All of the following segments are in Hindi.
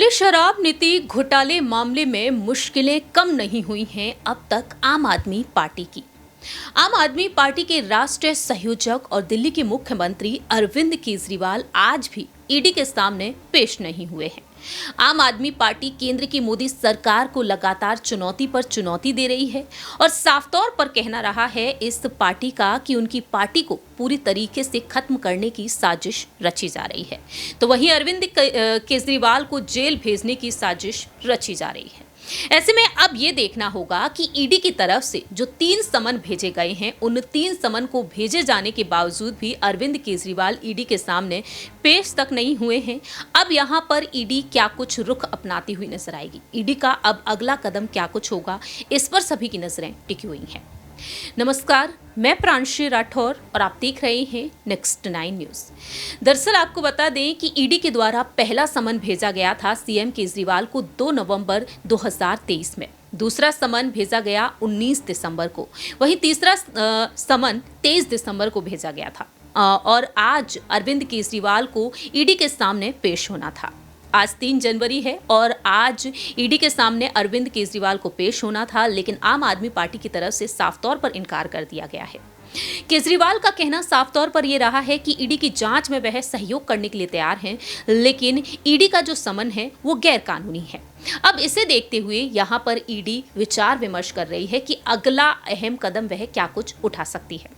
शराब नीति घोटाले मामले में मुश्किलें कम नहीं हुई हैं अब तक आम आदमी पार्टी की। आम आदमी पार्टी के राष्ट्रीय संयोजक और दिल्ली के मुख्यमंत्री अरविंद केजरीवाल आज भी ईडी के सामने पेश नहीं हुए हैं। आम आदमी पार्टी केंद्र की मोदी सरकार को लगातार चुनौती पर चुनौती दे रही है और साफ तौर पर कहना रहा है इस पार्टी का कि उनकी पार्टी को पूरी तरीके से खत्म करने की साजिश रची जा रही है, तो वहीं अरविंद केजरीवाल को जेल भेजने की साजिश रची जा रही है। ऐसे में अब ये देखना होगा कि ईडी की तरफ से जो 3 समन भेजे गए हैं, उन 3 समन को भेजे जाने के बावजूद भी अरविंद केजरीवाल ईडी के सामने पेश तक नहीं हुए हैं। अब यहाँ पर ईडी क्या कुछ रुख अपनाती हुई नजर आएगी, ईडी का अब अगला कदम क्या कुछ होगा, इस पर सभी की नजरें टिकी हुई हैं। नमस्कार, मैं प्रांशी राठौर और आप देख रहे हैं नेक्स्ट 9 न्यूज। दरअसल आपको बता दें कि ईडी के द्वारा पहला समन भेजा गया था सीएम केजरीवाल को 2 नवंबर 2023 में, दूसरा समन भेजा गया 19 दिसंबर को, वहीं तीसरा समन 23 दिसंबर को भेजा गया था और आज अरविंद केजरीवाल को ईडी के सामने पेश होना था। आज 3 जनवरी है और आज ईडी के सामने अरविंद केजरीवाल को पेश होना था, लेकिन आम आदमी पार्टी की तरफ से साफ तौर पर इनकार कर दिया गया है। केजरीवाल का कहना साफ तौर पर यह रहा है कि ईडी की जांच में वह सहयोग करने के लिए तैयार हैं, लेकिन ईडी का जो समन है वो गैर कानूनी है। अब इसे देखते हुए यहाँ पर ईडी विचार विमर्श कर रही है कि अगला अहम कदम वह क्या कुछ उठा सकती है।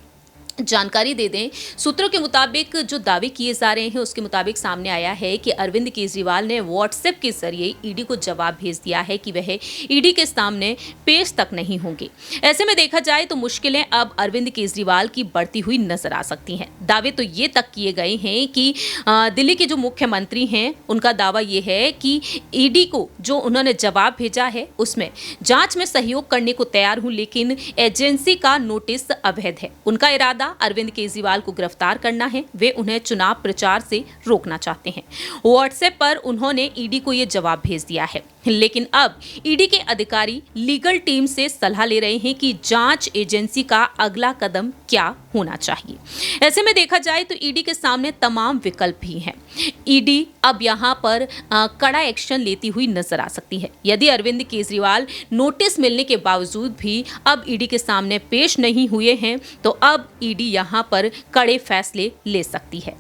जानकारी दे दें, सूत्रों के मुताबिक जो दावे किए जा रहे हैं उसके मुताबिक सामने आया है कि अरविंद केजरीवाल ने व्हाट्सएप के जरिए ईडी को जवाब भेज दिया है कि वह ईडी के सामने पेश तक नहीं होंगे। ऐसे में देखा जाए तो मुश्किलें अब अरविंद केजरीवाल की बढ़ती हुई नजर आ सकती हैं। दावे तो ये तक किए गए हैं कि दिल्ली के जो मुख्यमंत्री हैं उनका दावा ये है कि ईडी को जो उन्होंने जवाब भेजा है उसमें जांच में सहयोग करने को तैयार हूं, लेकिन एजेंसी का नोटिस अवैध है। उनका इरादा अरविंद केजरीवाल को गिरफ्तार करना है, वे उन्हें चुनाव प्रचार से रोकना चाहते हैं। व्हाट्सएप पर उन्होंने ईडी को यह जवाब भेज दिया है, लेकिन अब ईडी के अधिकारी लीगल टीम से सलाह ले रहे हैं कि जांच एजेंसी का अगला कदम क्या होना चाहिए। ऐसे में देखा जाए तो ईडी के सामने तमाम विकल्प भी हैं। ईडी अब यहां पर कड़ा एक्शन लेती हुई नजर आ सकती है। यदि अरविंद केजरीवाल नोटिस मिलने के बावजूद भी अब ईडी के सामने पेश नहीं हुए हैं, तो अब ईडी यहां पर कड़े फैसले ले सकती है।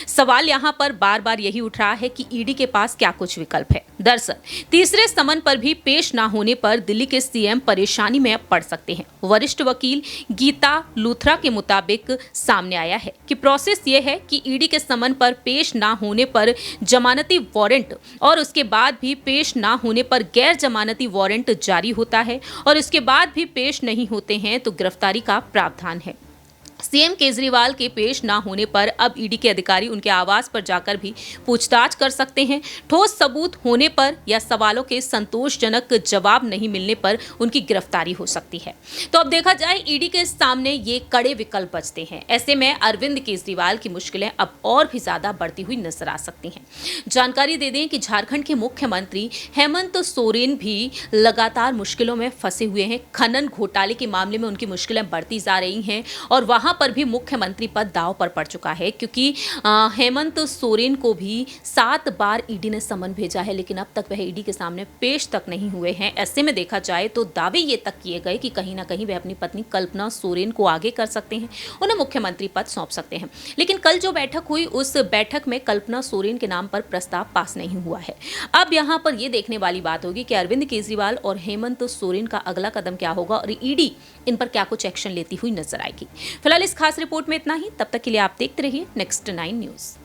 सवाल यहां पर बार बार यही उठ रहा है कि ईडी के पास क्या कुछ विकल्प है। दरअसल तीसरे समन पर भी पेश ना होने पर दिल्ली के सीएम परेशानी में पड़ सकते हैं। वरिष्ठ वकील गीता लूथरा के मुताबिक सामने आया है कि प्रोसेस यह है कि ईडी के समन पर पेश ना होने पर जमानती वारंट और उसके बाद भी पेश ना होने पर गैर जमानती वारंट जारी होता है और इसके बाद भी पेश नहीं होते हैं तो गिरफ्तारी का प्रावधान है। सीएम केजरीवाल के पेश ना होने पर अब ईडी के अधिकारी उनके आवास पर जाकर भी पूछताछ कर सकते हैं। ठोस सबूत होने पर या सवालों के संतोषजनक जवाब नहीं मिलने पर उनकी गिरफ्तारी हो सकती है। तो अब देखा जाए ईडी के सामने ये कड़े विकल्प बचते हैं। ऐसे में अरविंद केजरीवाल की मुश्किलें अब और भी ज्यादा बढ़ती हुई नजर आ सकती हैं। जानकारी दे दें कि झारखंड के मुख्यमंत्री हेमंत सोरेन भी लगातार मुश्किलों में फंसे हुए हैं। खनन घोटाले के मामले में उनकी मुश्किलें बढ़ती जा रही हैं और वहां पर भी मुख्यमंत्री पद दांव पर पड़ चुका है, क्योंकि हेमंत सोरेन को भी 7 बार ईडी ने समन भेजा है, लेकिन अब तक वह ईडी के सामने पेश तक नहीं हुए हैं। ऐसे में देखा जाए तो दावे ये तक किए गए कि कहीं ना कहीं वह अपनी पत्नी कल्पना सोरेन को आगे कर सकते हैं, उन्हें मुख्यमंत्री पद सौंप सकते हैं। लेकिन कल जो बैठक हुई उस बैठक में कल्पना सोरेन के नाम पर प्रस्ताव पास नहीं हुआ है। अब यहाँ पर यह देखने वाली बात होगी कि अरविंद केजरीवाल और हेमंत सोरेन का अगला कदम क्या होगा और ईडी इन पर क्या कुछ एक्शन लेती हुई नजर आएगी। फिलहाल इस खास रिपोर्ट में इतना ही। तब तक के लिए आप देखते रहिए नेक्स्ट 9 न्यूज।